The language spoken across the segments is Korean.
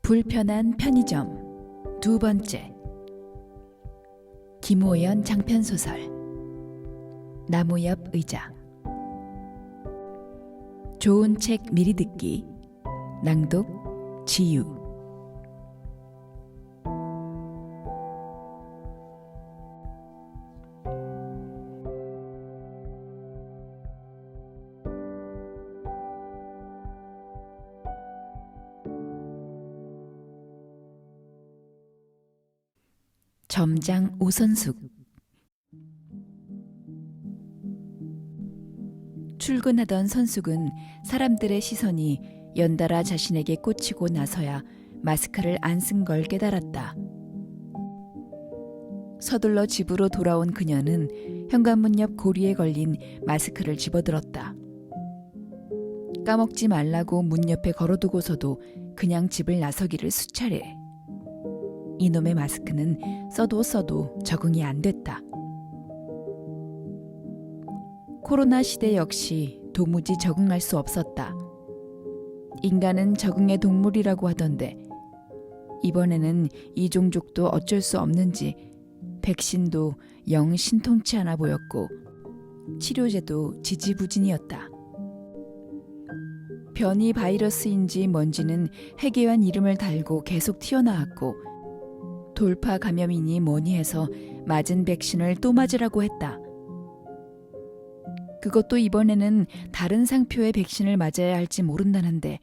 불편한 편의점 두 번째. 김호연 장편소설. 나무 옆 의자. 좋은 책 미리 듣기. 낭독 지유. 점장 오선숙. 출근하던 선숙은 사람들의 시선이 연달아 자신에게 꽂히고 나서야 마스크를 안 쓴 걸 깨달았다. 서둘러 집으로 돌아온 그녀는 현관문 옆 고리에 걸린 마스크를 집어들었다. 까먹지 말라고 문 옆에 걸어두고서도 그냥 집을 나서기를 수차례. 이놈의 마스크는 써도 적응이 안 됐다. 코로나 시대 역시 도무지 적응할 수 없었다. 인간은 적응의 동물이라고 하던데 이번에는 이 종족도 어쩔 수 없는지 백신도 영 신통치 않아 보였고 치료제도 지지부진이었다. 변이 바이러스인지 뭔지는 해괴한 이름을 달고 계속 튀어나왔고 돌파 감염이니 뭐니 해서 맞은 백신을 또 맞으라고 했다. 그것도 이번에는 다른 상표의 백신을 맞아야 할지 모른다는데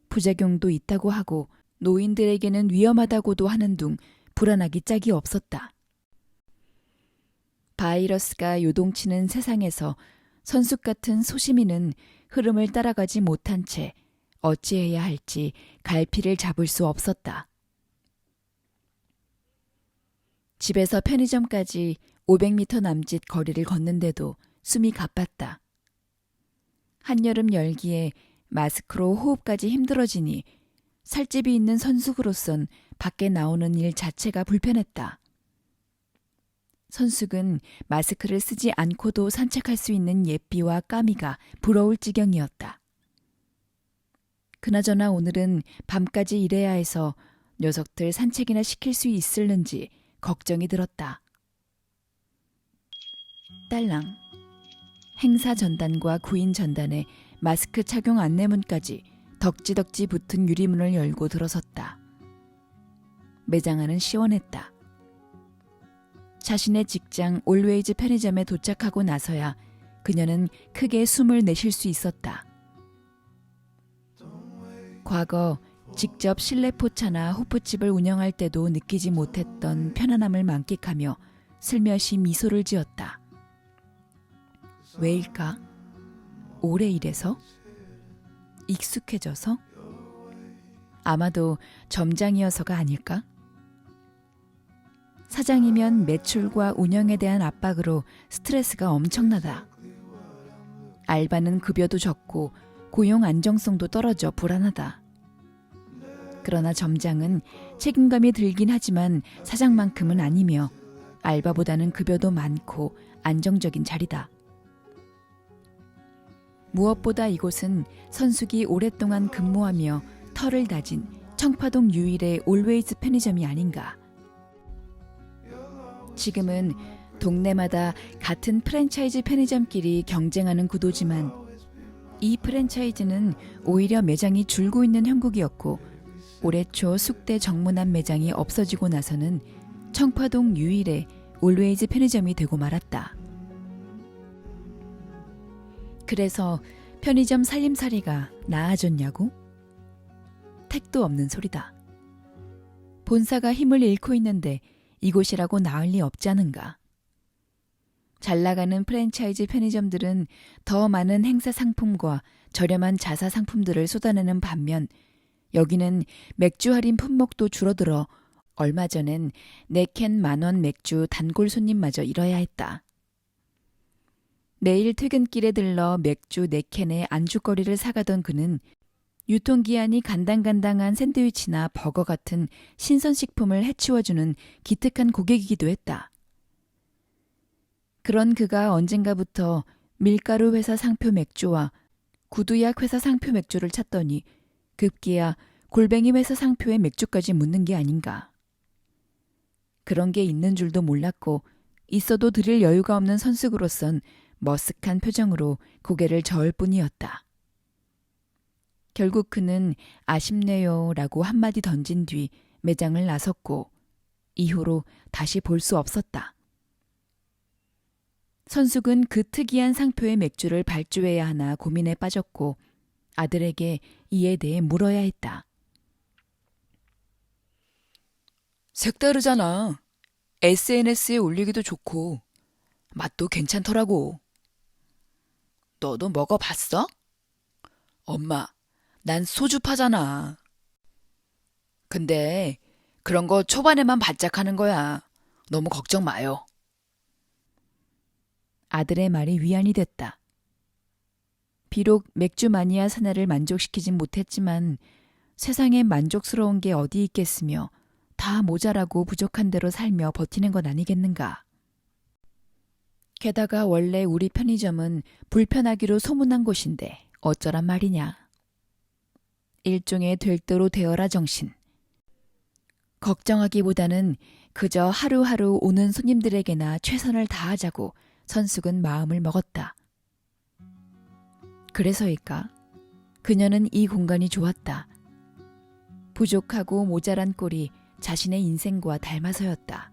부작용도 있다고 하고 노인들에게는 위험하다고도 하는 둥 불안하기 짝이 없었다. 바이러스가 요동치는 세상에서 선숙 같은 소시민은 흐름을 따라가지 못한 채 어찌해야 할지 갈피를 잡을 수 없었다. 집에서 편의점까지 500m 남짓 거리를 걷는데도 숨이 가빴다. 한여름 열기에 마스크로 호흡까지 힘들어지니 살집이 있는 선숙으로선 밖에 나오는 일 자체가 불편했다. 선숙은 마스크를 쓰지 않고도 산책할 수 있는 예삐와 까미가 부러울 지경이었다. 그나저나 오늘은 밤까지 일해야 해서 녀석들 산책이나 시킬 수 있을는지 걱정이 들었다. 딸랑. 행사 전단과 구인 전단에 마스크 착용 안내문까지 덕지덕지 붙은 유리문을 열고 들어섰다. 매장 안은 시원했다. 자신의 직장 올웨이즈 편의점에 도착하고 나서야 그녀는 크게 숨을 내쉴 수 있었다. 과거 직접 실내 포차나 호프집을 운영할 때도 느끼지 못했던 편안함을 만끽하며 슬며시 미소를 지었다. 왜일까? 오래 일해서? 익숙해져서? 아마도 점장이어서가 아닐까? 사장이면 매출과 운영에 대한 압박으로 스트레스가 엄청나다. 알바는 급여도 적고 고용 안정성도 떨어져 불안하다. 그러나 점장은 책임감이 들긴 하지만 사장만큼은 아니며 알바보다는 급여도 많고 안정적인 자리다. 무엇보다 이곳은 선숙이 오랫동안 근무하며 털을 다진 청파동 유일의 올웨이즈 편의점이 아닌가. 지금은 동네마다 같은 프랜차이즈 편의점끼리 경쟁하는 구도지만 이 프랜차이즈는 오히려 매장이 줄고 있는 형국이었고 올해 초 숙대 정문앞 매장이 없어지고 나서는 청파동 유일의 올웨이즈 편의점이 되고 말았다. 그래서 편의점 살림살이가 나아졌냐고? 택도 없는 소리다. 본사가 힘을 잃고 있는데 이곳이라고 나을 리 없지 않은가. 잘 나가는 프랜차이즈 편의점들은 더 많은 행사 상품과 저렴한 자사 상품들을 쏟아내는 반면 여기는 맥주 할인 품목도 줄어들어 얼마 전엔 4캔 10,000원 맥주 단골 손님마저 잃어야 했다. 매일 퇴근길에 들러 맥주 4캔에 안주거리를 사가던 그는 유통기한이 간당간당한 샌드위치나 버거 같은 신선식품을 해치워주는 기특한 고객이기도 했다. 그런 그가 언젠가부터 밀가루 회사 상표 맥주와 구두약 회사 상표 맥주를 찾더니 급기야 골뱅이 회사 상표에 맥주까지 묻는 게 아닌가. 그런 게 있는 줄도 몰랐고 있어도 드릴 여유가 없는 선숙으로선 머쓱한 표정으로 고개를 저을 뿐이었다. 결국 그는 아쉽네요 라고 한마디 던진 뒤 매장을 나섰고 이후로 다시 볼 수 없었다. 선숙은 그 특이한 상표의 맥주를 발주해야 하나 고민에 빠졌고 아들에게 이에 대해 물어야 했다. 색다르잖아. SNS에 올리기도 좋고 맛도 괜찮더라고. 너도 먹어봤어? 엄마, 난 소주 파잖아. 근데 그런 거 초반에만 바짝 하는 거야. 너무 걱정 마요. 아들의 말이 위안이 됐다. 비록 맥주 마니아 사내를 만족시키진 못했지만 세상에 만족스러운 게 어디 있겠으며 다 모자라고 부족한 대로 살며 버티는 건 아니겠는가. 게다가 원래 우리 편의점은 불편하기로 소문난 곳인데 어쩌란 말이냐. 일종의 될 대로 되어라 정신. 걱정하기보다는 그저 하루하루 오는 손님들에게나 최선을 다하자고 선숙은 마음을 먹었다. 그래서일까? 그녀는 이 공간이 좋았다. 부족하고 모자란 꼴이 자신의 인생과 닮아서였다.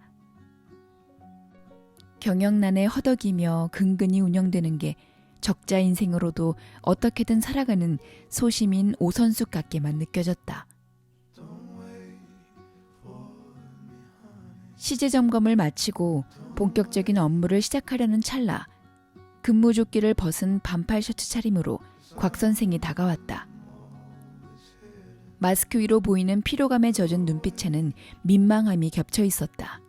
경영난에 허덕이며 근근히 운영되는 게 적자 인생으로도 어떻게든 살아가는 소심인 오선숙 같게만 느껴졌다. 시제 점검을 마치고 본격적인 업무를 시작하려는 찰나 근무조끼를 벗은 반팔 셔츠 차림으로 곽 선생이 다가왔다. 마스크 위로 보이는 피로감에 젖은 눈빛에는 민망함이 겹쳐 있었다.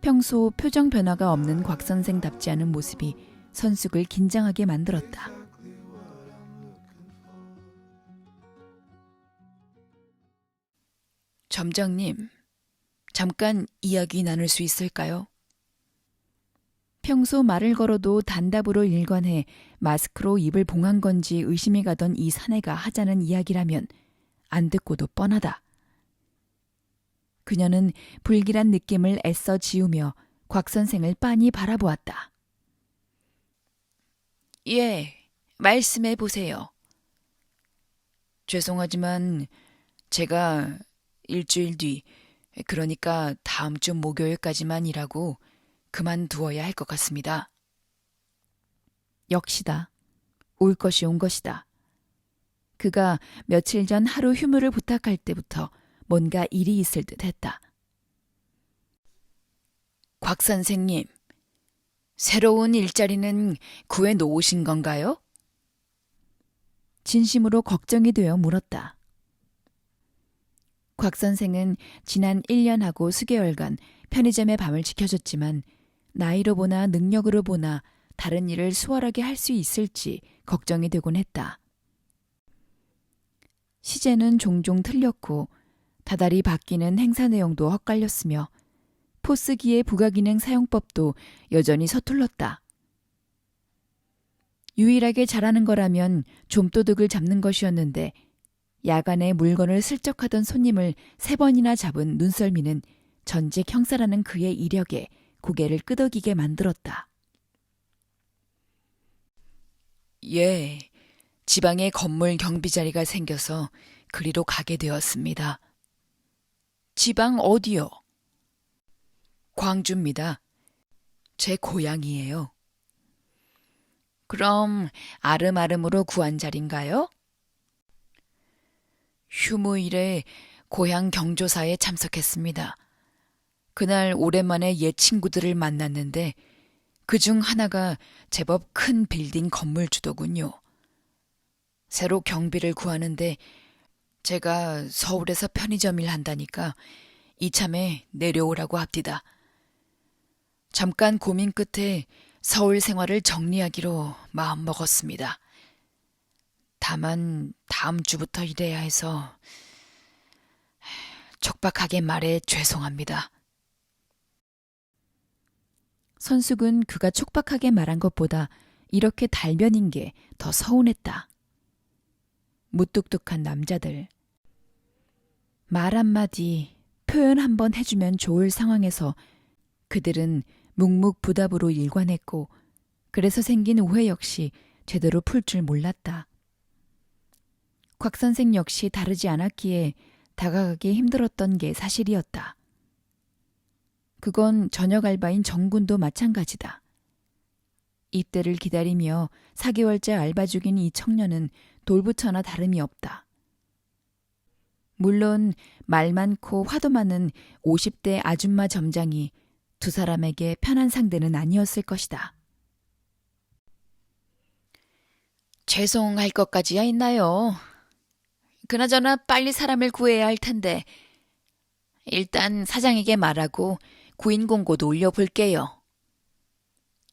평소 표정 변화가 없는 곽 선생답지 않은 모습이 선숙을 긴장하게 만들었다. 점장님, 잠깐 이야기 나눌 수 있을까요? 평소 말을 걸어도 단답으로 일관해 마스크로 입을 봉한 건지 의심이 가던 이 사내가 하자는 이야기라면 안 듣고도 뻔하다. 그녀는 불길한 느낌을 애써 지우며 곽 선생을 빤히 바라보았다. 예, 말씀해 보세요. 죄송하지만 제가 일주일 뒤, 그러니까 다음 주 목요일까지만 일하고 그만두어야 할 것 같습니다. 역시다. 올 것이 온 것이다. 그가 며칠 전 하루 휴무를 부탁할 때부터 뭔가 일이 있을 듯 했다. 곽 선생님, 새로운 일자리는 구해 놓으신 건가요? 진심으로 걱정이 되어 물었다. 곽 선생은 지난 1년하고 수개월간 편의점의 밤을 지켜줬지만 나이로 보나 능력으로 보나 다른 일을 수월하게 할 수 있을지 걱정이 되곤 했다. 시제는 종종 틀렸고 다달이 바뀌는 행사 내용도 헛갈렸으며 포스기의 부가기능 사용법도 여전히 서툴렀다. 유일하게 잘하는 거라면 좀도둑을 잡는 것이었는데 야간에 물건을 슬쩍 하던 손님을 3번이나 잡은 눈썰미는 전직 형사라는 그의 이력에 고개를 끄덕이게 만들었다. 예, 지방에 건물 경비 자리가 생겨서 그리로 가게 되었습니다. 지방 어디요? 광주입니다. 제 고향이에요. 그럼 아름아름으로 구한 자리인가요? 휴무일에 고향 경조사에 참석했습니다. 그날 오랜만에 옛 친구들을 만났는데 그중 하나가 제법 큰 빌딩 건물주더군요. 새로 경비를 구하는데 제가 서울에서 편의점 일 한다니까 이참에 내려오라고 합디다. 잠깐 고민 끝에 서울 생활을 정리하기로 마음먹었습니다. 다만 다음 주부터 일해야 해서 촉박하게 말해 죄송합니다. 선숙은 그가 촉박하게 말한 것보다 이렇게 달변인 게 더 서운했다. 무뚝뚝한 남자들, 말 한마디, 표현 한번 해주면 좋을 상황에서 그들은 묵묵부답으로 일관했고 그래서 생긴 오해 역시 제대로 풀 줄 몰랐다. 곽 선생 역시 다르지 않았기에 다가가기 힘들었던 게 사실이었다. 그건 저녁 알바인 정군도 마찬가지다. 입대를 기다리며 4개월째 알바 중인 이 청년은 돌부처나 다름이 없다. 물론 말 많고 화도 많은 50대 아줌마 점장이 두 사람에게 편한 상대는 아니었을 것이다. 죄송할 것까지야 있나요? 그나저나 빨리 사람을 구해야 할 텐데 일단 사장에게 말하고 구인 공고도 올려볼게요.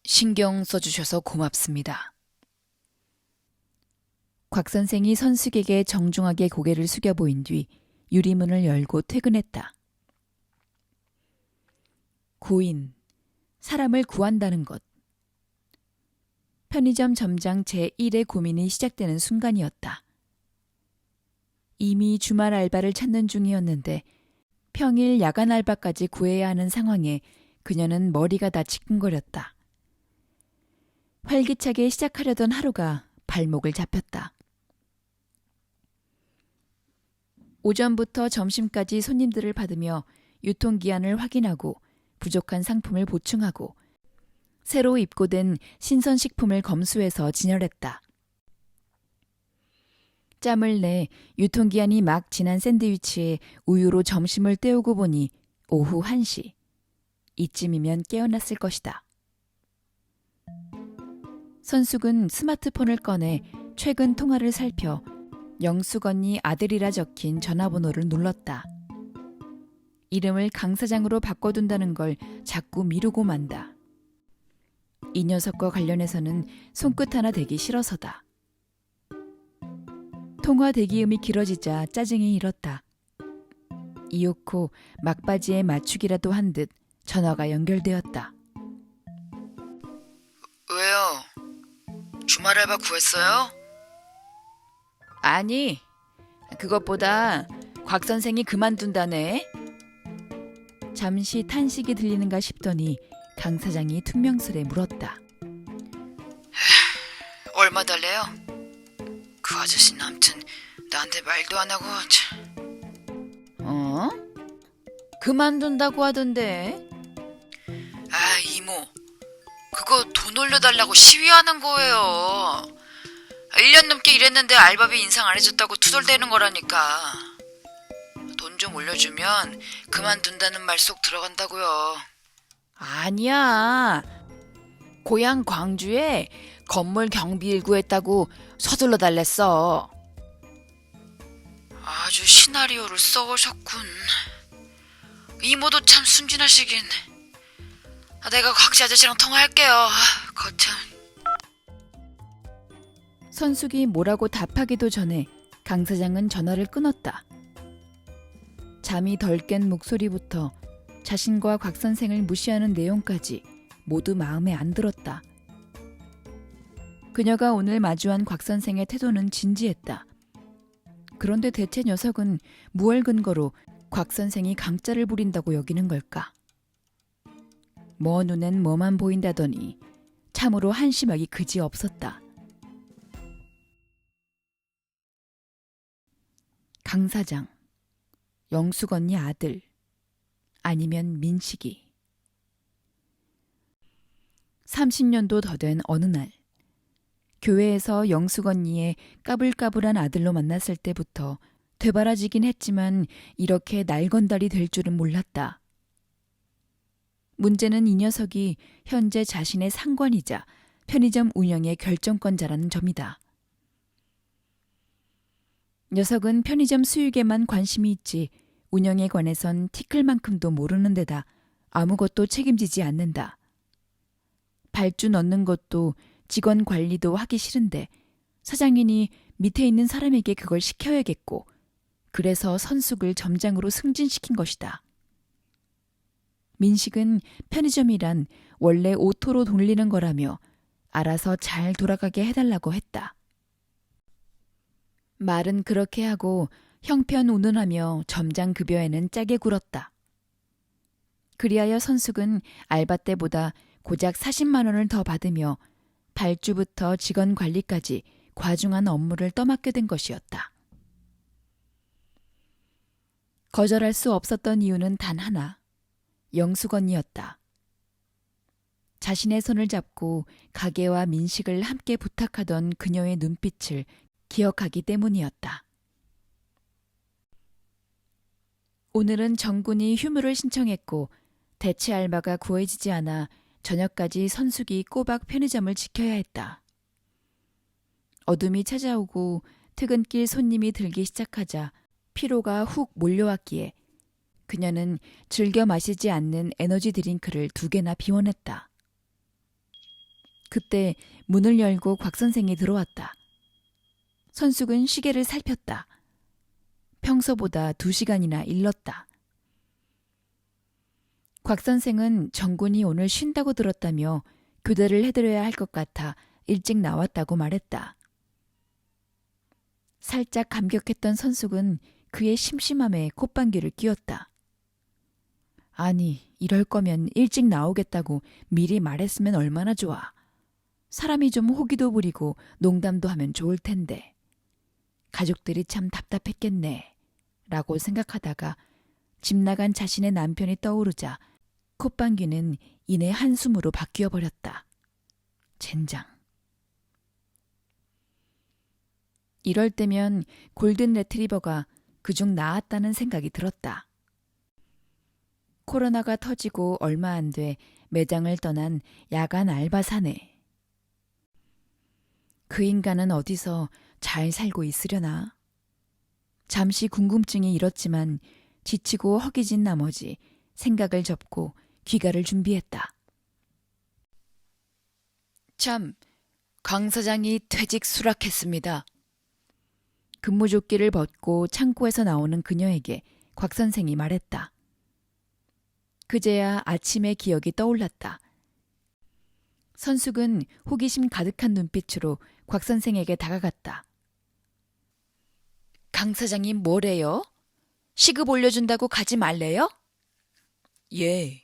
신경 써주셔서 고맙습니다. 곽 선생이 선숙에게 정중하게 고개를 숙여 보인 뒤 유리문을 열고 퇴근했다. 구인, 사람을 구한다는 것. 편의점 점장 제1의 고민이 시작되는 순간이었다. 이미 주말 알바를 찾는 중이었는데 평일 야간 알바까지 구해야 하는 상황에 그녀는 머리가 다 지끈거렸다. 활기차게 시작하려던 하루가 발목을 잡혔다. 오전부터 점심까지 손님들을 받으며 유통기한을 확인하고 부족한 상품을 보충하고 새로 입고된 신선식품을 검수해서 진열했다. 짬을 내 유통기한이 막 지난 샌드위치에 우유로 점심을 때우고 보니 오후 1시. 이쯤이면 깨어났을 것이다. 선숙은 스마트폰을 꺼내 최근 통화를 살펴 영숙 언니 아들이라 적힌 전화번호를 눌렀다. 이름을 강 사장으로 바꿔둔다는 걸 자꾸 미루고 만다. 이 녀석과 관련해서는 손끝 하나 대기 싫어서다. 통화 대기음이 길어지자 짜증이 일었다. 이윽고 막바지에 맞추기라도 한 듯 전화가 연결되었다. 왜요? 주말 알바 구했어요? 아니, 그것보다 곽 선생이 그만둔다네. 잠시 탄식이 들리는가 싶더니 강 사장이 퉁명스레 물었다. 얼마 달래요? 그 아저씨는 아무튼 나한테 말도 안 하고 어? 그만둔다고 하던데. 아 이모 그거 돈 올려달라고 시위하는 거예요. 1년 넘게 일했는데 알바비 인상 안 해줬다고 투덜대는 거라니까. 돈 좀 올려주면 그만둔다는 말 쏙 들어간다고요. 아니야. 고향 광주에 건물 경비 일구했다고 서둘러 달랬어. 아주 시나리오를 써오셨군. 이모도 참 순진하시긴. 내가 곽씨 아저씨랑 통화할게요. 거참. 선숙이 뭐라고 답하기도 전에 강 사장은 전화를 끊었다. 잠이 덜 깬 목소리부터 자신과 곽 선생을 무시하는 내용까지 모두 마음에 안 들었다. 그녀가 오늘 마주한 곽 선생의 태도는 진지했다. 그런데 대체 녀석은 무얼 근거로 곽 선생이 강짜를 부린다고 여기는 걸까? 먼 눈엔 뭐만 보인다더니 참으로 한심하기 그지 없었다. 강 사장, 영숙 언니 아들, 아니면 민식이. 30년도 더 된 어느 날, 교회에서 영숙 언니의 까불까불한 아들로 만났을 때부터 되바라지긴 했지만 이렇게 날건달이 될 줄은 몰랐다. 문제는 이 녀석이 현재 자신의 상관이자 편의점 운영의 결정권자라는 점이다. 녀석은 편의점 수익에만 관심이 있지 운영에 관해선 티끌만큼도 모르는 데다 아무것도 책임지지 않는다. 발주 넣는 것도 직원 관리도 하기 싫은데 사장이니 밑에 있는 사람에게 그걸 시켜야겠고 그래서 선숙을 점장으로 승진시킨 것이다. 민식은 편의점이란 원래 오토로 돌리는 거라며 알아서 잘 돌아가게 해달라고 했다. 말은 그렇게 하고 형편 운운하며 점장급여에는 짜게 굴었다. 그리하여 선숙은 알바 때보다 고작 40만 원을 더 받으며 발주부터 직원 관리까지 과중한 업무를 떠맡게 된 것이었다. 거절할 수 없었던 이유는 단 하나, 영숙언니였다. 자신의 손을 잡고 가게와 민식을 함께 부탁하던 그녀의 눈빛을 기억하기 때문이었다. 오늘은 정군이 휴무를 신청했고 대체 알바가 구해지지 않아 저녁까지 선숙이 꼬박 편의점을 지켜야 했다. 어둠이 찾아오고 퇴근길 손님이 들기 시작하자 피로가 훅 몰려왔기에 그녀는 즐겨 마시지 않는 에너지 드링크를 2개나 비워냈다. 그때 문을 열고 곽 선생이 들어왔다. 선숙은 시계를 살폈다. 평소보다 2시간이나 일렀다. 곽 선생은 정군이 오늘 쉰다고 들었다며 교대를 해드려야 할 것 같아 일찍 나왔다고 말했다. 살짝 감격했던 선숙은 그의 심심함에 콧방귀를 뀌었다. 아니, 이럴 거면 일찍 나오겠다고 미리 말했으면 얼마나 좋아. 사람이 좀 호기도 부리고 농담도 하면 좋을 텐데. 가족들이 참 답답했겠네. 라고 생각하다가 집 나간 자신의 남편이 떠오르자 콧방귀는 이내 한숨으로 바뀌어 버렸다. 젠장. 이럴 때면 골든 레트리버가 그중 나았다는 생각이 들었다. 코로나가 터지고 얼마 안 돼 매장을 떠난 야간 알바 사내. 그 인간은 어디서 잘 살고 있으려나? 잠시 궁금증이 일었지만 지치고 허기진 나머지 생각을 접고 귀가를 준비했다. 참, 강 사장이 퇴직 수락했습니다. 근무조끼를 벗고 창고에서 나오는 그녀에게 곽 선생이 말했다. 그제야 아침의 기억이 떠올랐다. 선숙은 호기심 가득한 눈빛으로 곽 선생에게 다가갔다. 강 사장님 뭐래요? 시급 올려준다고 가지 말래요? 예.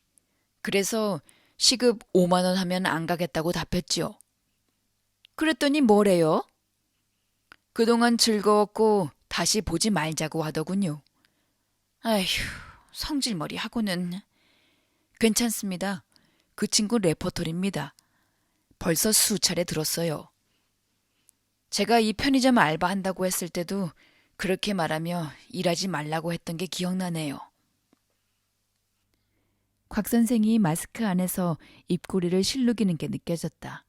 그래서 시급 5만 원 하면 안 가겠다고 답했지요. 그랬더니 뭐래요? 그동안 즐거웠고 다시 보지 말자고 하더군요. 아휴, 성질머리 하고는. 괜찮습니다. 그 친구 레퍼토리입니다. 벌써 수차례 들었어요. 제가 이 편의점 알바한다고 했을 때도 그렇게 말하며 일하지 말라고 했던 게 기억나네요. 곽 선생이 마스크 안에서 입꼬리를 실룩이는 게 느껴졌다.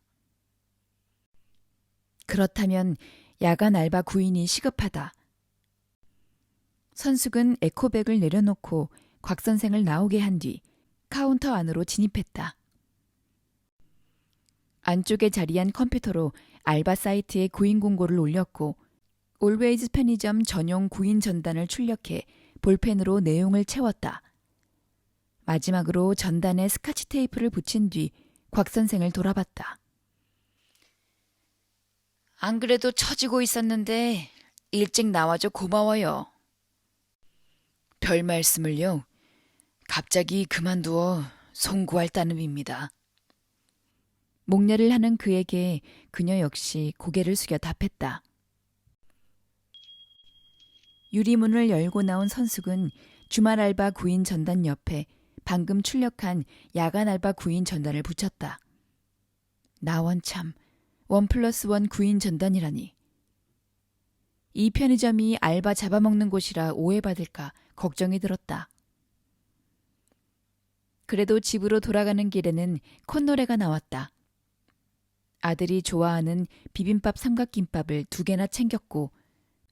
그렇다면 야간 알바 구인이 시급하다. 선숙은 에코백을 내려놓고 곽 선생을 나오게 한 뒤 카운터 안으로 진입했다. 안쪽에 자리한 컴퓨터로 알바 사이트에 구인 공고를 올렸고 올웨이즈 편의점 전용 구인 전단을 출력해 볼펜으로 내용을 채웠다. 마지막으로 전단에 스카치 테이프를 붙인 뒤 곽 선생을 돌아봤다. 안 그래도 처지고 있었는데 일찍 나와줘 고마워요. 별 말씀을요. 갑자기 그만두어 송구할 따름입니다. 목례를 하는 그에게 그녀 역시 고개를 숙여 답했다. 유리문을 열고 나온 선숙은 주말 알바 구인 전단 옆에 방금 출력한 야간 알바 구인 전단을 붙였다. 나원참 1+1 구인 전단이라니. 이 편의점이 알바 잡아먹는 곳이라 오해받을까 걱정이 들었다. 그래도 집으로 돌아가는 길에는 콧노래가 나왔다. 아들이 좋아하는 비빔밥 삼각김밥을 2개나 챙겼고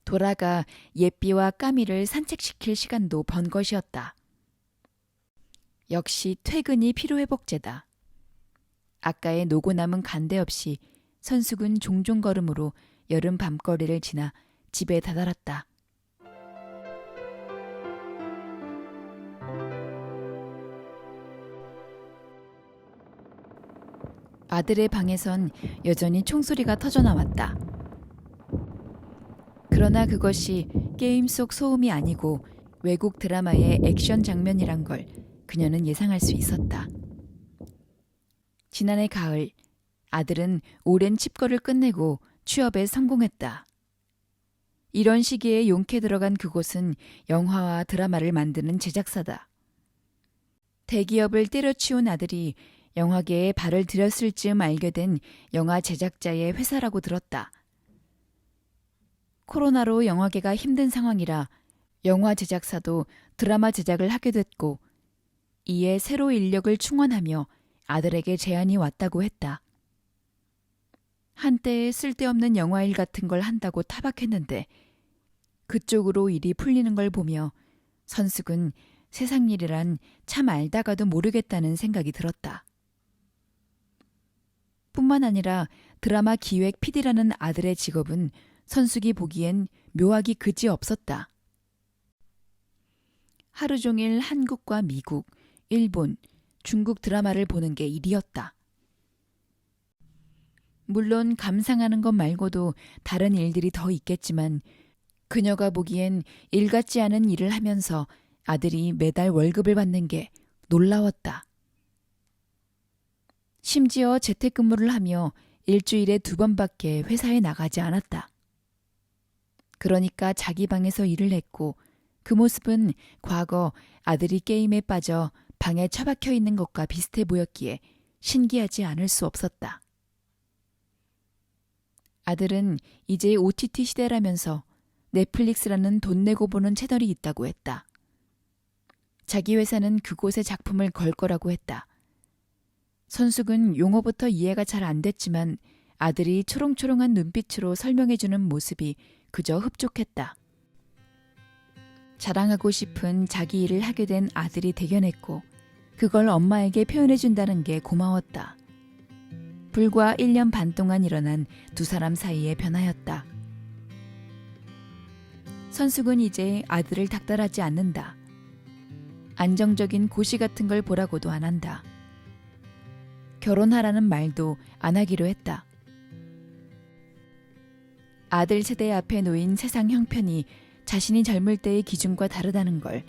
돌아가 예삐와 까미를 산책시킬 시간도 번 것이었다. 역시 퇴근이 피로회복제다. 아까의 노고 남은 간대 없이 선숙은 종종 걸음으로 여름 밤거리를 지나 집에 다다랐다. 아들의 방에선 여전히 총소리가 터져나왔다. 그러나 그것이 게임 속 소음이 아니고 외국 드라마의 액션 장면이란 걸 그녀는 예상할 수 있었다. 지난해 가을, 아들은 오랜 칩거를 끝내고 취업에 성공했다. 이런 시기에 용케 들어간 그곳은 영화와 드라마를 만드는 제작사다. 대기업을 때려치운 아들이 영화계에 발을 들였을 즈음 알게 된 영화 제작자의 회사라고 들었다. 코로나로 영화계가 힘든 상황이라 영화 제작사도 드라마 제작을 하게 됐고 이에 새로 인력을 충원하며 아들에게 제안이 왔다고 했다. 한때에 쓸데없는 영화일 같은 걸 한다고 타박했는데 그쪽으로 일이 풀리는 걸 보며 선숙은 세상 일이란 참 알다가도 모르겠다는 생각이 들었다. 뿐만 아니라 드라마 기획 PD라는 아들의 직업은 선숙이 보기엔 묘하기 그지 없었다. 하루 종일 한국과 미국, 일본, 중국 드라마를 보는 게 일이었다. 물론 감상하는 것 말고도 다른 일들이 더 있겠지만 그녀가 보기엔 일 같지 않은 일을 하면서 아들이 매달 월급을 받는 게 놀라웠다. 심지어 재택근무를 하며 일주일에 2번밖에 회사에 나가지 않았다. 그러니까 자기 방에서 일을 했고 그 모습은 과거 아들이 게임에 빠져 방에 처박혀 있는 것과 비슷해 보였기에 신기하지 않을 수 없었다. 아들은 이제 OTT 시대라면서 넷플릭스라는 돈 내고 보는 채널이 있다고 했다. 자기 회사는 그곳에 작품을 걸 거라고 했다. 선숙은 용어부터 이해가 잘 안 됐지만 아들이 초롱초롱한 눈빛으로 설명해주는 모습이 그저 흡족했다. 자랑하고 싶은 자기 일을 하게 된 아들이 대견했고 그걸 엄마에게 표현해준다는 게 고마웠다. 불과 1년 반 동안 일어난 두 사람 사이의 변화였다. 선숙은 이제 아들을 닥달하지 않는다. 안정적인 고시 같은 걸 보라고도 안 한다. 결혼하라는 말도 안 하기로 했다. 아들 세대 앞에 놓인 세상 형편이 자신이 젊을 때의 기준과 다르다는 걸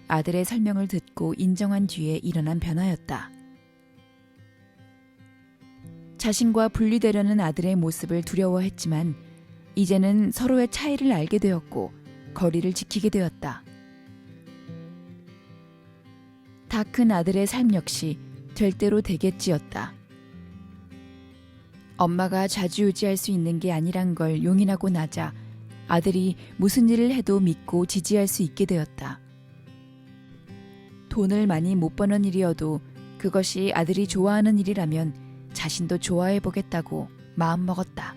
아들의 설명을 듣고 인정한 뒤에 일어난 변화였다. 자신과 분리되려는 아들의 모습을 두려워했지만 이제는 서로의 차이를 알게 되었고 거리를 지키게 되었다. 다 큰 아들의 삶 역시 될 대로 되겠지였다. 엄마가 좌지우지할 수 있는 게 아니란 걸 용인하고 나자 아들이 무슨 일을 해도 믿고 지지할 수 있게 되었다. 돈을 많이 못 버는 일이어도 그것이 아들이 좋아하는 일이라면 자신도 좋아해보겠다고 마음먹었다.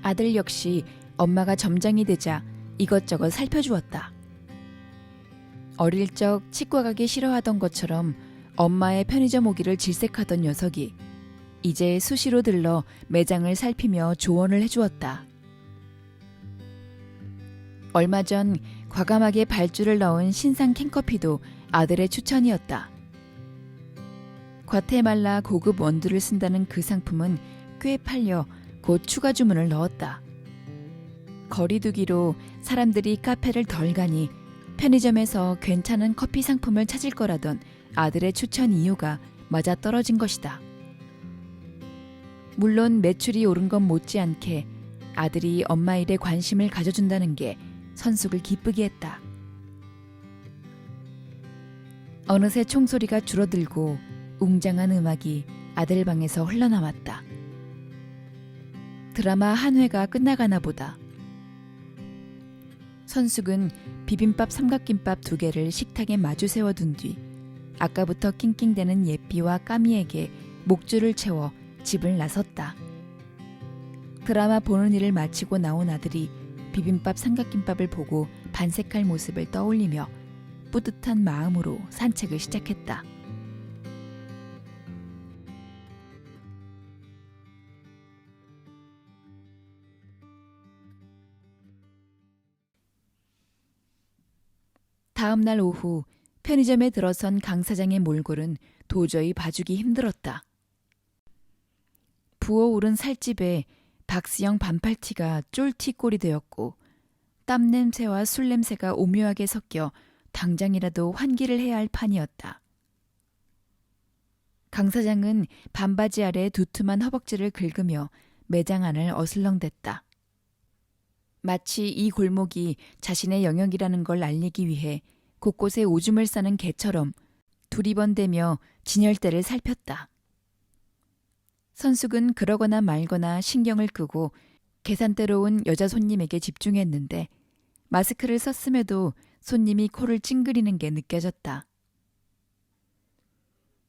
아들 역시 엄마가 점장이 되자 이것저것 살펴주었다. 어릴 적 치과 가기 싫어하던 것처럼 엄마의 편의점 오기를 질색하던 녀석이 이제 수시로 들러 매장을 살피며 조언을 해주었다. 얼마 전 과감하게 발주를 넣은 신상 캔커피도 아들의 추천이었다. 과테말라 고급 원두를 쓴다는 그 상품은 꽤 팔려 곧 추가 주문을 넣었다. 거리두기로 사람들이 카페를 덜 가니 편의점에서 괜찮은 커피 상품을 찾을 거라던 아들의 추천 이유가 맞아떨어진 것이다. 물론 매출이 오른 건 못지않게 아들이 엄마 일에 관심을 가져준다는 게 선숙을 기쁘게 했다. 어느새 총소리가 줄어들고 웅장한 음악이 아들 방에서 흘러나왔다. 드라마 한 회가 끝나가나 보다. 선숙은 비빔밥 삼각김밥 2개를 식탁에 마주 세워둔 뒤 아까부터 낑낑대는 예삐와 까미에게 목줄을 채워 집을 나섰다. 드라마 보는 일을 마치고 나온 아들이 비빔밥 삼각김밥을 보고 반색할 모습을 떠올리며 뿌듯한 마음으로 산책을 시작했다. 다음 날 오후 편의점에 들어선 강 사장의 몰골은 도저히 봐주기 힘들었다. 부어오른 살집에 박스형 반팔티가 쫄티꼴이 되었고 땀 냄새와 술 냄새가 오묘하게 섞여 당장이라도 환기를 해야 할 판이었다. 강 사장은 반바지 아래 두툼한 허벅지를 긁으며 매장 안을 어슬렁댔다. 마치 이 골목이 자신의 영역이라는 걸 알리기 위해 곳곳에 오줌을 싸는 개처럼 두리번대며 진열대를 살폈다. 선숙은 그러거나 말거나 신경을 끄고 계산대로 온 여자 손님에게 집중했는데 마스크를 썼음에도 손님이 코를 찡그리는 게 느껴졌다.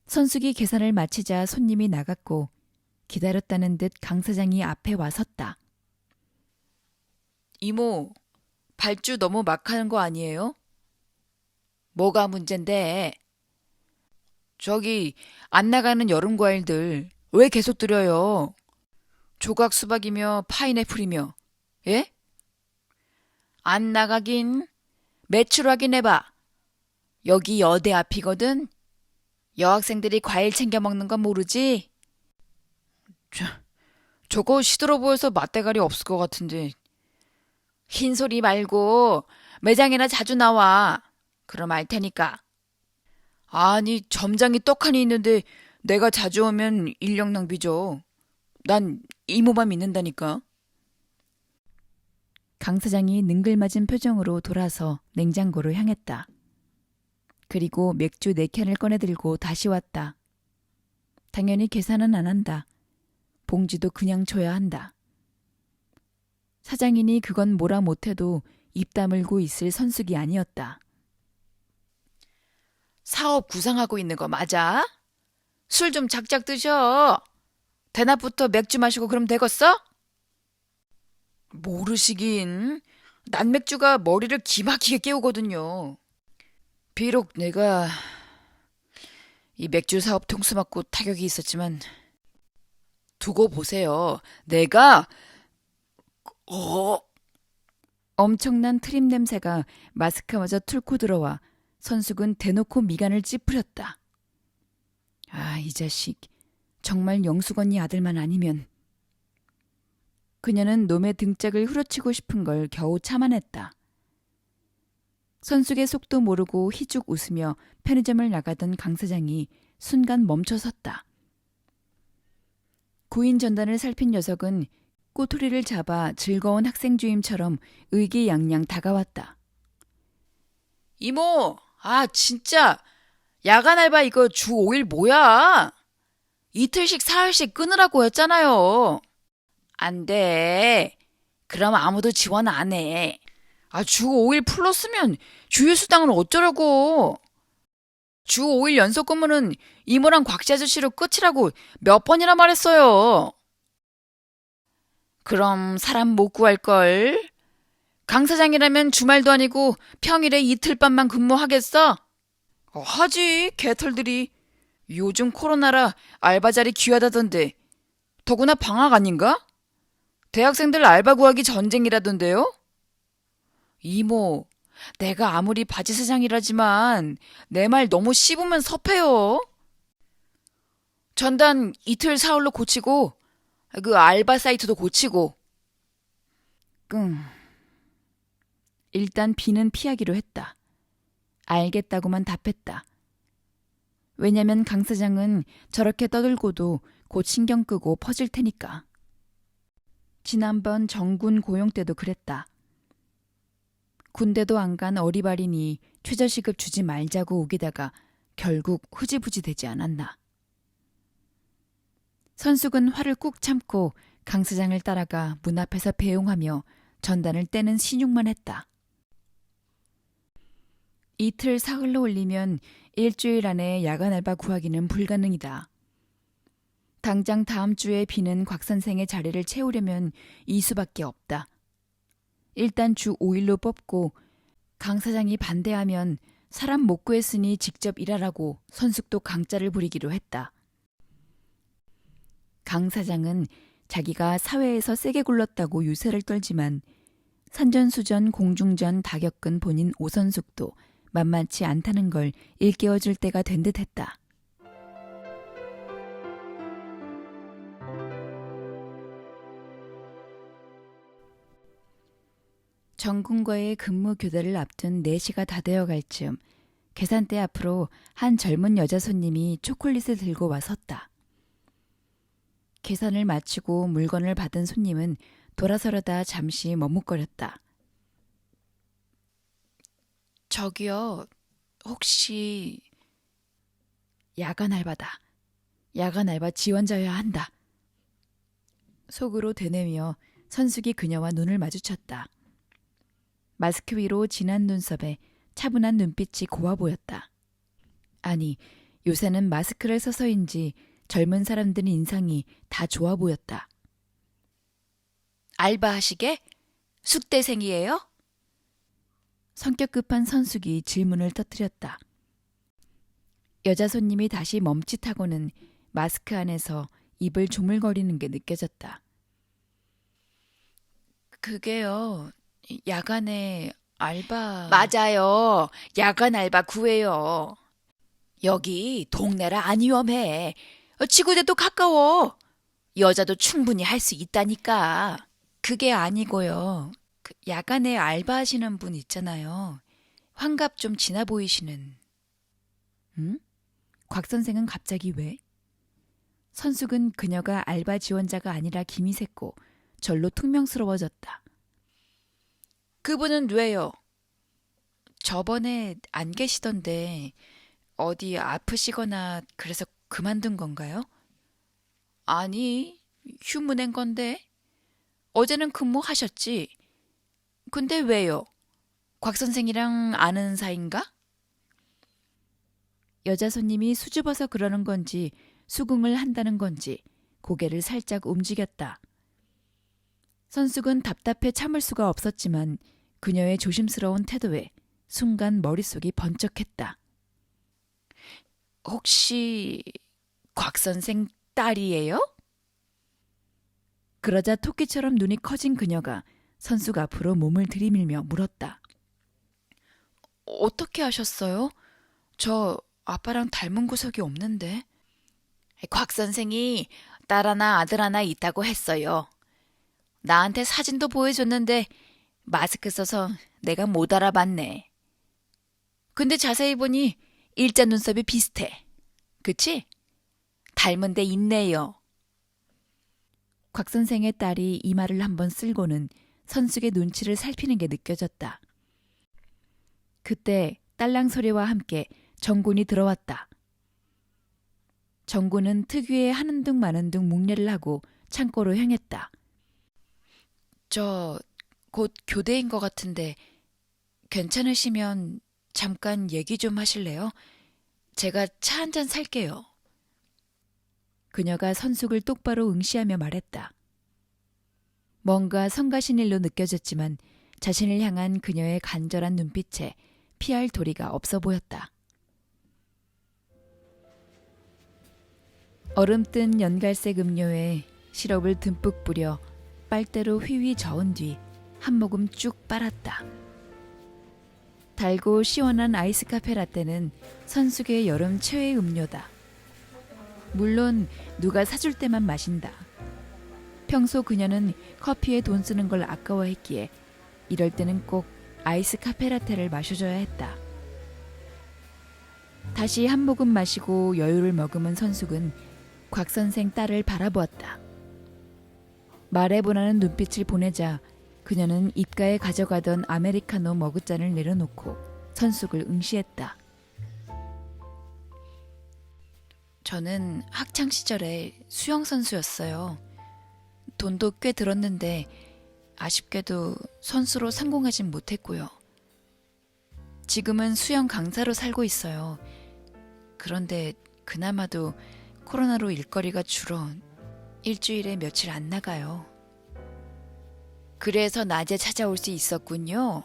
선숙이 계산을 마치자 손님이 나갔고 기다렸다는 듯 강 사장이 앞에 와 섰다. 이모, 발주 너무 막 하는 거 아니에요? 뭐가 문젠데? 저기 안 나가는 여름 과일들 왜 계속 드려요? 조각 수박이며 파인애플이며. 예? 안 나가긴 매출 확인해봐. 여기 여대 앞이거든. 여학생들이 과일 챙겨 먹는 건 모르지? 저거 시들어 보여서 맛대가리 없을 것 같은데. 흰소리 말고 매장이나 자주 나와. 그럼 알 테니까. 아니, 점장이 떡하니 있는데 내가 자주 오면 인력 낭비죠. 난 이모만 믿는다니까. 강 사장이 능글맞은 표정으로 돌아서 냉장고로 향했다. 그리고 맥주 4캔을 꺼내들고 다시 왔다. 당연히 계산은 안 한다. 봉지도 그냥 줘야 한다. 사장이니 그건 뭐라 못해도 입 다물고 있을 선숙이 아니었다. 사업 구상하고 있는 거 맞아? 술 좀 작작 드셔. 대낮부터 맥주 마시고 그럼 되겠어? 모르시긴. 난 맥주가 머리를 기막히게 깨우거든요. 비록 내가 이 맥주 사업 통수 맞고 타격이 있었지만 두고 보세요. 내가 엄청난 트림 냄새가 마스크마저 뚫고 들어와 선숙은 대놓고 미간을 찌푸렸다. 아, 이 자식. 정말 영숙 언니 아들만 아니면. 그녀는 놈의 등짝을 후려치고 싶은 걸 겨우 참아냈다. 선숙의 속도 모르고 희죽 웃으며 편의점을 나가던 강 사장이 순간 멈춰섰다. 구인 전단을 살핀 녀석은 꼬투리를 잡아 즐거운 학생 주임처럼 의기양양 다가왔다. 이모, 아 진짜 야간 알바 이거 주 5일 뭐야? 이틀씩 사흘씩 끊으라고 했잖아요. 안 돼. 그럼 아무도 지원 안 해. 아, 주 5일 플러스면 주휴수당은 어쩌려고. 주 5일 연속 근무는 이모랑 곽씨 아저씨로 끝이라고 몇 번이나 말했어요. 그럼 사람 못 구할걸. 강 사장이라면 주말도 아니고 평일에 이틀밤만 근무하겠어? 하지, 개털들이. 요즘 코로나라 알바 자리 귀하다던데. 더구나 방학 아닌가? 대학생들 알바 구하기 전쟁이라던데요? 이모, 내가 아무리 바지 사장이라지만 내 말 너무 씹으면 섭해요. 전단 이틀 사흘로 고치고 그 알바 사이트도 고치고. 일단 비는 피하기로 했다. 알겠다고만 답했다. 왜냐면 강 사장은 저렇게 떠들고도 곧 신경 끄고 퍼질 테니까. 지난번 정군 고용 때도 그랬다. 군대도 안 간 어리바리니 최저시급 주지 말자고 우기다가 결국 흐지부지 되지 않았나. 선숙은 화를 꾹 참고 강 사장을 따라가 문 앞에서 배웅하며 전단을 떼는 신용만 했다. 이틀 사흘로 올리면 일주일 안에 야간 알바 구하기는 불가능이다. 당장 다음 주에 비는 곽 선생의 자리를 채우려면 이 수밖에 없다. 일단 주 5일로 뽑고 강 사장이 반대하면 사람 못 구했으니 직접 일하라고 선숙도 강짜를 부리기로 했다. 강 사장은 자기가 사회에서 세게 굴렀다고 유세를 떨지만 산전수전 공중전 다 겪은 본인 오선숙도 만만치 않다는 걸 일깨워줄 때가 된 듯했다. 정군과의 근무 교대를 앞둔 4시가 다 되어갈 즈음 계산대 앞으로 한 젊은 여자 손님이 초콜릿을 들고 와 섰다. 계산을 마치고 물건을 받은 손님은 돌아서려다 잠시 머뭇거렸다. 저기요, 혹시 야간 알바다. 야간 알바 지원자여야 한다. 속으로 되뇌며 선숙이 그녀와 눈을 마주쳤다. 마스크 위로 진한 눈썹에 차분한 눈빛이 고와 보였다. 아니, 요새는 마스크를 써서인지 젊은 사람들 인상이 다 좋아 보였다. 알바하시게? 숙대생이에요? 성격 급한 선숙이 질문을 터뜨렸다. 여자 손님이 다시 멈칫하고는 마스크 안에서 입을 조물거리는 게 느껴졌다. 그게요, 야간에 알바... 맞아요. 야간 알바 구해요. 여기 동네라 안 위험해. 지구대도 가까워. 여자도 충분히 할 수 있다니까. 그게 아니고요. 야간에 알바하시는 분 있잖아요. 환갑 좀 지나 보이시는. 응? 곽 선생은 갑자기 왜? 선숙은 그녀가 알바 지원자가 아니라 김이 샜고 절로 퉁명스러워졌다. 그분은 왜요? 저번에 안 계시던데 어디 아프시거나 그래서 그만둔 건가요? 아니, 휴무 낸 건데. 어제는 근무하셨지. 근데 왜요? 곽 선생이랑 아는 사이인가? 여자 손님이 수줍어서 그러는 건지 수긍을 한다는 건지 고개를 살짝 움직였다. 선숙은 답답해 참을 수가 없었지만 그녀의 조심스러운 태도에 순간 머릿속이 번쩍했다. 혹시 곽 선생 딸이에요? 그러자 토끼처럼 눈이 커진 그녀가 선숙 앞으로 몸을 들이밀며 물었다. 어떻게 하셨어요? 저 아빠랑 닮은 구석이 없는데. 곽 선생이 딸 하나 아들 하나 있다고 했어요. 나한테 사진도 보여줬는데 마스크 써서 내가 못 알아봤네. 근데 자세히 보니 일자 눈썹이 비슷해. 그치? 닮은 데 있네요. 곽 선생의 딸이 이 말을 한번 쓸고는 선숙의 눈치를 살피는 게 느껴졌다. 그때 딸랑 소리와 함께 정군이 들어왔다. 정군은 특유의 하는 둥 마는 둥 묵례를 하고 창고로 향했다. 저 곧 교대인 것 같은데 괜찮으시면 잠깐 얘기 좀 하실래요? 제가 차 한 잔 살게요. 그녀가 선숙을 똑바로 응시하며 말했다. 뭔가 성가신 일로 느껴졌지만 자신을 향한 그녀의 간절한 눈빛에 피할 도리가 없어 보였다. 얼음뜬 연갈색 음료에 시럽을 듬뿍 뿌려 빨대로 휘휘 저은 뒤 한 모금 쭉 빨았다. 달고 시원한 아이스 카페 라떼는 선숙의 여름 최애 음료다. 물론 누가 사줄 때만 마신다. 평소 그녀는 커피에 돈 쓰는 걸 아까워했기에 이럴 때는 꼭 아이스 카페 라떼를 마셔줘야 했다. 다시 한 모금 마시고 여유를 머금은 선숙은 곽 선생 딸을 바라보았다. 말해보라는 눈빛을 보내자 그녀는 입가에 가져가던 아메리카노 머그잔을 내려놓고 선숙을 응시했다. 저는 학창시절에 수영선수였어요. 돈도 꽤 들었는데 아쉽게도 선수로 성공하진 못했고요. 지금은 수영 강사로 살고 있어요. 그런데 그나마도 코로나로 일거리가 줄어 일주일에 며칠 안 나가요. 그래서 낮에 찾아올 수 있었군요.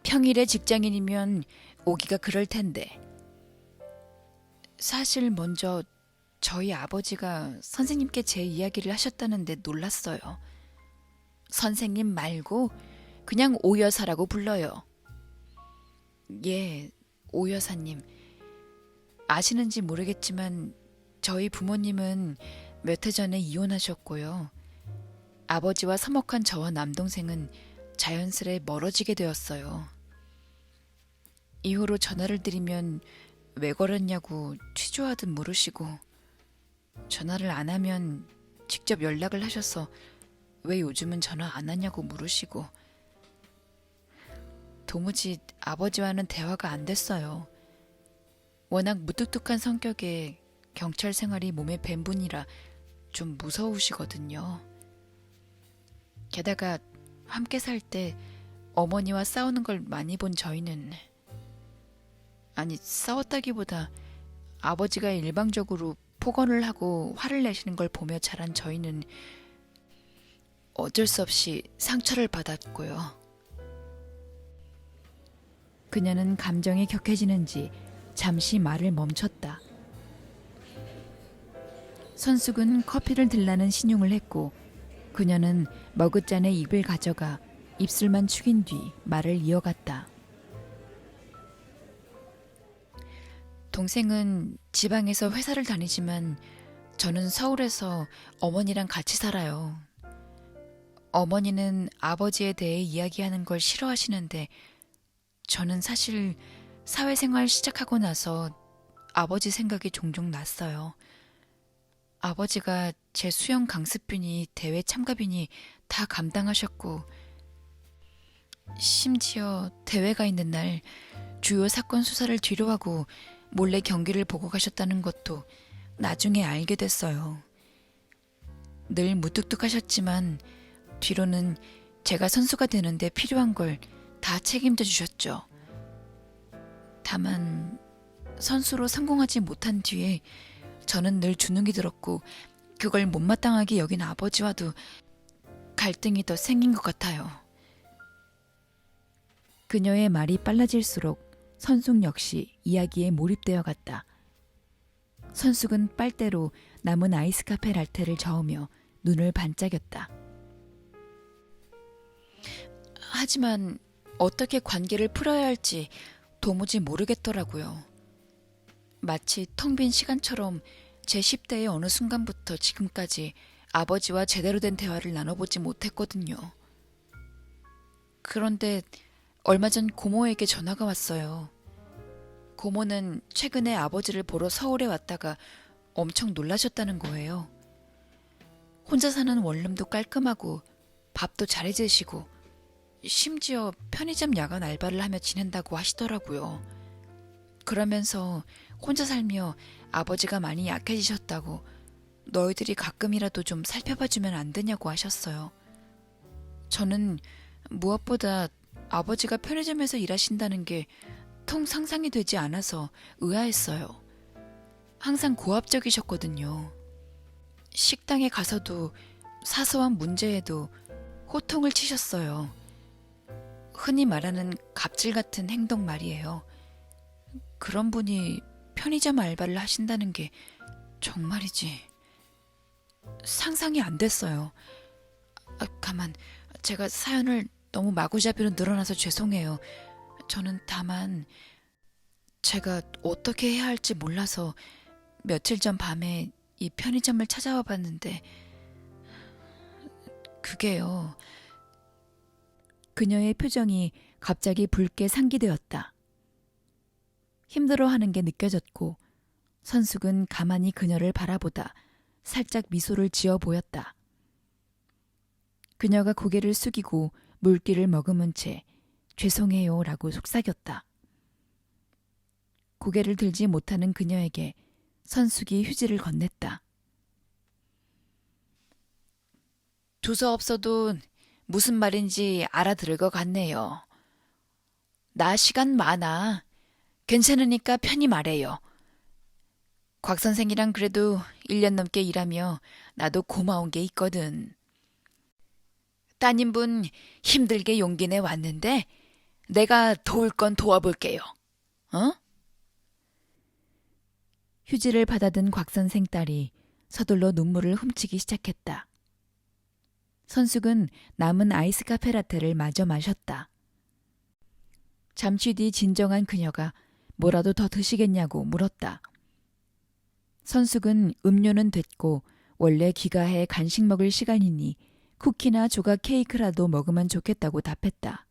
평일에 직장인이면 오기가 그럴 텐데. 사실 먼저 저희 아버지가 선생님께 제 이야기를 하셨다는데 놀랐어요. 선생님 말고 그냥 오 여사라고 불러요. 예, 오 여사님. 아시는지 모르겠지만 저희 부모님은 몇 해 전에 이혼하셨고요. 아버지와 서먹한 저와 남동생은 자연스레 멀어지게 되었어요. 이후로 전화를 드리면 왜 걸었냐고 취조하듯 물으시고, 전화를 안 하면 직접 연락을 하셔서 왜 요즘은 전화 안 하냐고 물으시고, 도무지 아버지와는 대화가 안 됐어요. 워낙 무뚝뚝한 성격에 경찰 생활이 몸에 밴 분이라 좀 무서우시거든요. 게다가 함께 살 때 어머니와 싸우는 걸 많이 본 저희는, 아니 싸웠다기보다 아버지가 일방적으로 폭언을 하고 화를 내시는 걸 보며 자란 저희는 어쩔 수 없이 상처를 받았고요. 그녀는 감정이 격해지는지 잠시 말을 멈췄다. 선숙은 커피를 들라는 신용을 했고, 그녀는 머그잔에 입을 가져가 입술만 축인 뒤 말을 이어갔다. 동생은 지방에서 회사를 다니지만 저는 서울에서 어머니랑 같이 살아요. 어머니는 아버지에 대해 이야기하는 걸 싫어하시는데 저는 사실 사회생활 시작하고 나서 아버지 생각이 종종 났어요. 아버지가 제 수영 강습비니 대회 참가비니 다 감당하셨고, 심지어 대회가 있는 날 주요 사건 수사를 뒤로하고 몰래 경기를 보고 가셨다는 것도 나중에 알게 됐어요. 늘 무뚝뚝하셨지만 뒤로는 제가 선수가 되는데 필요한 걸 다 책임져 주셨죠. 다만 선수로 성공하지 못한 뒤에 저는 늘 주눅이 들었고, 그걸 못마땅하게 여긴 아버지와도 갈등이 더 생긴 것 같아요. 그녀의 말이 빨라질수록 선숙 역시 이야기에 몰입되어 갔다. 선숙은 빨대로 남은 아이스카페 라떼를 저으며 눈을 반짝였다. 하지만 어떻게 관계를 풀어야 할지 도무지 모르겠더라고요. 마치 텅 빈 시간처럼 제 10대의 어느 순간부터 지금까지 아버지와 제대로 된 대화를 나눠보지 못했거든요. 그런데 얼마 전 고모에게 전화가 왔어요. 고모는 최근에 아버지를 보러 서울에 왔다가 엄청 놀라셨다는 거예요. 혼자 사는 원룸도 깔끔하고 밥도 잘 해주시고 심지어 편의점 야간 알바를 하며 지낸다고 하시더라고요. 그러면서 혼자 살며 아버지가 많이 약해지셨다고 너희들이 가끔이라도 좀 살펴봐주면 안 되냐고 하셨어요. 저는 무엇보다 아버지가 편의점에서 일하신다는 게 통 상상이 되지 않아서 의아했어요. 항상 고압적이셨거든요. 식당에 가서도 사소한 문제에도 호통을 치셨어요. 흔히 말하는 갑질 같은 행동 말이에요. 그런 분이 편의점 알바를 하신다는 게 정말이지 상상이 안 됐어요. 가만, 제가 사연을 너무 마구잡이로 늘어나서 죄송해요. 저는 다만 제가 어떻게 해야 할지 몰라서 며칠 전 밤에 이 편의점을 찾아와 봤는데 그게요. 그녀의 표정이 갑자기 붉게 상기되었다. 힘들어하는 게 느껴졌고 선숙은 가만히 그녀를 바라보다 살짝 미소를 지어 보였다. 그녀가 고개를 숙이고 물기를 머금은 채 죄송해요 라고 속삭였다. 고개를 들지 못하는 그녀에게 선숙이 휴지를 건넸다. 두서없어도 무슨 말인지 알아들을 것 같네요. 나 시간 많아. 괜찮으니까 편히 말해요. 곽 선생이랑 그래도 1년 넘게 일하며 나도 고마운 게 있거든. 따님분 힘들게 용기 내 왔는데 내가 도울 건 도와볼게요. 어? 휴지를 받아든 곽 선생 딸이 서둘러 눈물을 훔치기 시작했다. 선숙은 남은 아이스 카페 라떼를 마저 마셨다. 잠시 뒤 진정한 그녀가 뭐라도 더 드시겠냐고 물었다. 선숙은 음료는 됐고 원래 귀가해 간식 먹을 시간이니 쿠키나 조각 케이크라도 먹으면 좋겠다고 답했다.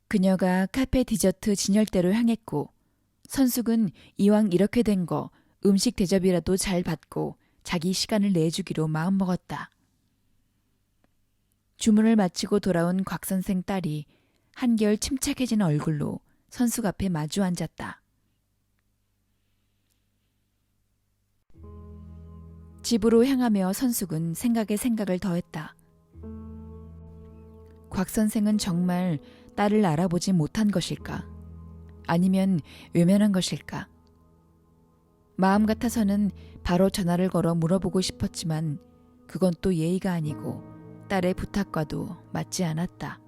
그녀가 카페 디저트 진열대로 향했고 선숙은 이왕 이렇게 된 거 음식 대접이라도 잘 받고 자기 시간을 내주기로 마음먹었다. 주문을 마치고 돌아온 곽 선생 딸이 한결 침착해진 얼굴로 선숙 앞에 마주 앉았다. 집으로 향하며 선숙은 생각에 생각을 더했다. 곽 선생은 정말 딸을 알아보지 못한 것일까? 아니면 외면한 것일까? 마음 같아서는 바로 전화를 걸어 물어보고 싶었지만 그건 또 예의가 아니고 딸의 부탁과도 맞지 않았다.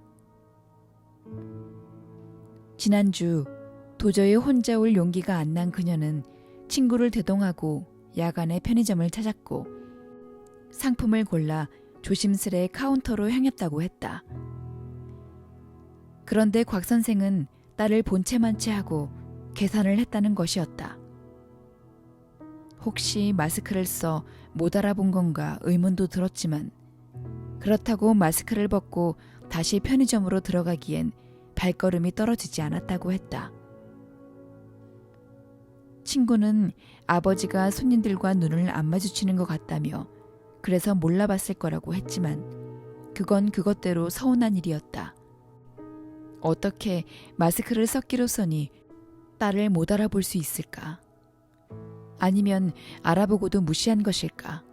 지난주 도저히 혼자 올 용기가 안 난 그녀는 친구를 대동하고 야간에 편의점을 찾았고 상품을 골라 조심스레 카운터로 향했다고 했다. 그런데 곽 선생은 딸을 본체만 채하고 계산을 했다는 것이었다. 혹시 마스크를 써 못 알아본 건가 의문도 들었지만 그렇다고 마스크를 벗고 다시 편의점으로 들어가기엔 발걸음이 떨어지지 않았다고 했다. 친구는 아버지가 손님들과 눈을 안 마주치는 것 같다며 그래서 몰라봤을 거라고 했지만 그건 그것대로 서운한 일이었다. 어떻게 마스크를 썼기로써니 딸을 못 알아볼 수 있을까? 아니면 알아보고도 무시한 것일까?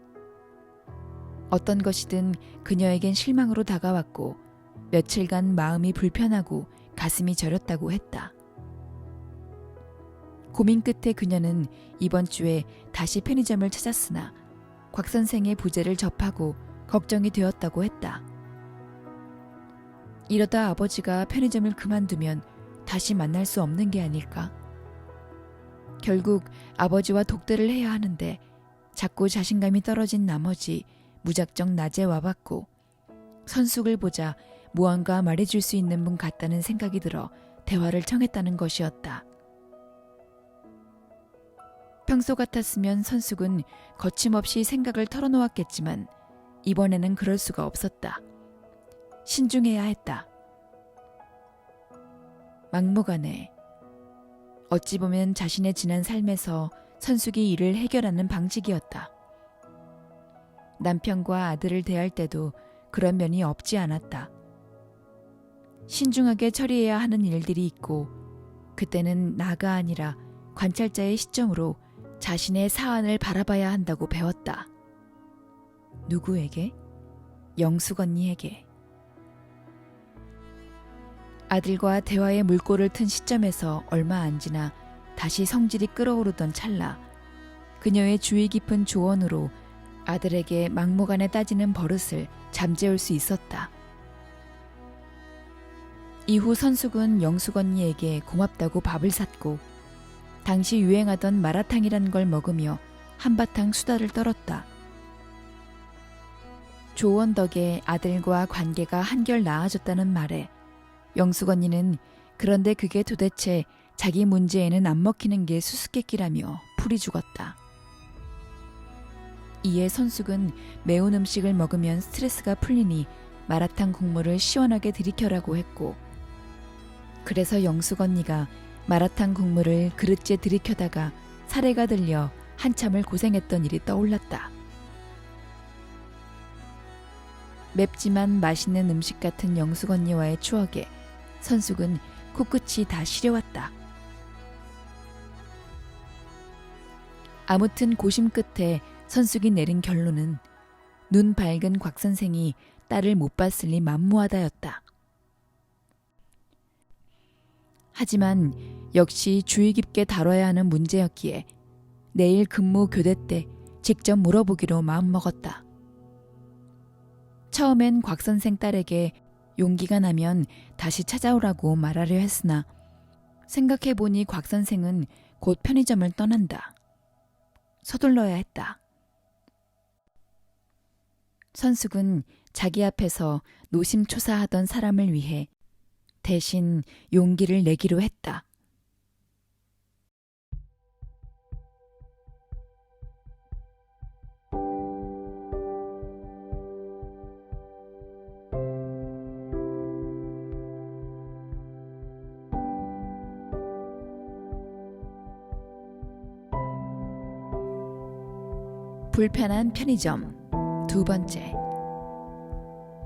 어떤 것이든 그녀에겐 실망으로 다가왔고 며칠간 마음이 불편하고 가슴이 저렸다고 했다. 고민 끝에 그녀는 이번 주에 다시 편의점을 찾았으나 곽 선생의 부재를 접하고 걱정이 되었다고 했다. 이러다 아버지가 편의점을 그만두면 다시 만날 수 없는 게 아닐까? 결국 아버지와 독대를 해야 하는데 자꾸 자신감이 떨어진 나머지 무작정 낮에 와봤고 선숙을 보자 무언가 말해줄 수 있는 분 같다는 생각이 들어 대화를 청했다는 것이었다. 평소 같았으면 선숙은 거침없이 생각을 털어놓았겠지만 이번에는 그럴 수가 없었다. 신중해야 했다. 막무가내. 어찌 보면 자신의 지난 삶에서 선숙이 이를 해결하는 방식이었다. 남편과 아들을 대할 때도 그런 면이 없지 않았다. 신중하게 처리해야 하는 일들이 있고 그때는 나가 아니라 관찰자의 시점으로 자신의 사안을 바라봐야 한다고 배웠다. 누구에게? 영숙 언니에게. 아들과 대화의 물꼬를 튼 시점에서 얼마 안 지나 다시 성질이 끓어오르던 찰나 그녀의 주의 깊은 조언으로 아들에게 막무가내 따지는 버릇을 잠재울 수 있었다. 이후 선숙은 영숙 언니에게 고맙다고 밥을 샀고 당시 유행하던 마라탕이란 걸 먹으며 한바탕 수다를 떨었다. 조언 덕에 아들과 관계가 한결 나아졌다는 말에 영숙 언니는 그런데 그게 도대체 자기 문제에는 안 먹히는 게 수수께끼라며 풀이 죽었다. 이에 선숙은 매운 음식을 먹으면 스트레스가 풀리니 마라탕 국물을 시원하게 들이켜라고 했고 그래서 영숙 언니가 마라탕 국물을 그릇째 들이켜다가 사례가 들려 한참을 고생했던 일이 떠올랐다. 맵지만 맛있는 음식 같은 영숙 언니와의 추억에 선숙은 코끝이 다 시려왔다. 아무튼 고심 끝에 선숙이 내린 결론은 눈 밝은 곽 선생이 딸을 못 봤을 리 만무하다였다. 하지만 역시 주의 깊게 다뤄야 하는 문제였기에 내일 근무 교대 때 직접 물어보기로 마음먹었다. 처음엔 곽 선생 딸에게 용기가 나면 다시 찾아오라고 말하려 했으나 생각해보니 곽 선생은 곧 편의점을 떠난다. 서둘러야 했다. 선숙은 자기 앞에서 노심초사하던 사람을 위해 대신 용기를 내기로 했다. 불편한 편의점 두 번째.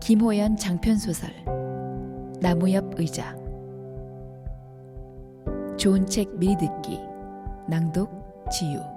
김호연 장편소설 나무 옆 의자. 좋은 책 미리 듣기. 낭독 지유.